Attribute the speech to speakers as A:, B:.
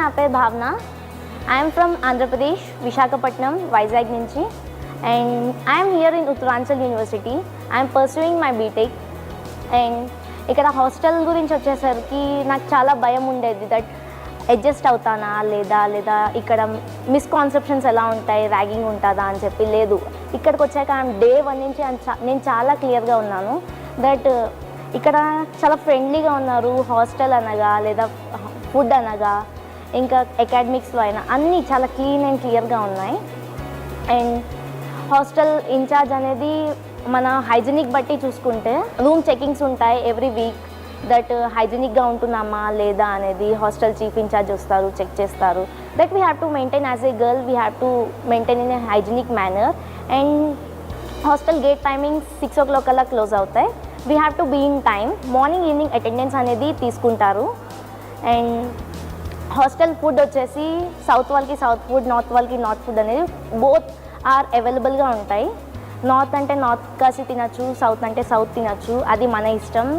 A: నా పేరు Bhavana. I'm from Andhra Pradesh, Visakhapatnam, Vizag నుంచి. And I'm here in Uttaranchal university. I'm pursuing my BTech. అండ్ ఇక్కడ హాస్టల్ గురించి వచ్చేసరికి నాకు చాలా భయం ఉండేది, దట్ అడ్జస్ట్ అవుతానా లేదా ఇక్కడ మిస్కాన్సెప్షన్స్ ఎలా ఉంటాయి, ర్యాగింగ్ ఉంటుందా అని చెప్పి. లేదు, ఇక్కడికి వచ్చాక డే 1 నుంచి నేను చాలా క్లియర్గా ఉన్నాను దట్ ఇక్కడ చాలా ఫ్రెండ్లీగా ఉన్నారు. హాస్టల్ అనగా లేదా ఫుడ్ అనగా ఇంకా అకాడమిక్స్లో అయినా అన్నీ చాలా క్లీన్ అండ్ క్లియర్గా ఉన్నాయి. అండ్ హాస్టల్ ఇన్ఛార్జ్ అనేది మన హైజీనిక్ బట్టి చూసుకుంటే రూమ్ చెకింగ్స్ ఉంటాయి ఎవ్రీ వీక్, దట్ హైజీనిక్గా ఉంటున్నామా లేదా అనేది హాస్టల్ చీఫ్ ఇన్ఛార్జ్ వస్తారు, చెక్ చేస్తారు. That we have to maintain as a girl, we have to maintain in a hygienic manner. And hostel gate timings 6 o'clock అలా క్లోజ్ అవుతాయి. We have to be in time. Morning evening attendance అనేది తీసుకుంటారు. And hostel food వచ్చేసి south వాళ్ళకి south food, north వాళ్ళకి north food అనేది both are అవైలబుల్గా ఉంటాయి. నార్త్ అంటే నార్త్ కాసి తినచ్చు, సౌత్ అంటే సౌత్ తినచ్చు, అది మన ఇష్టం.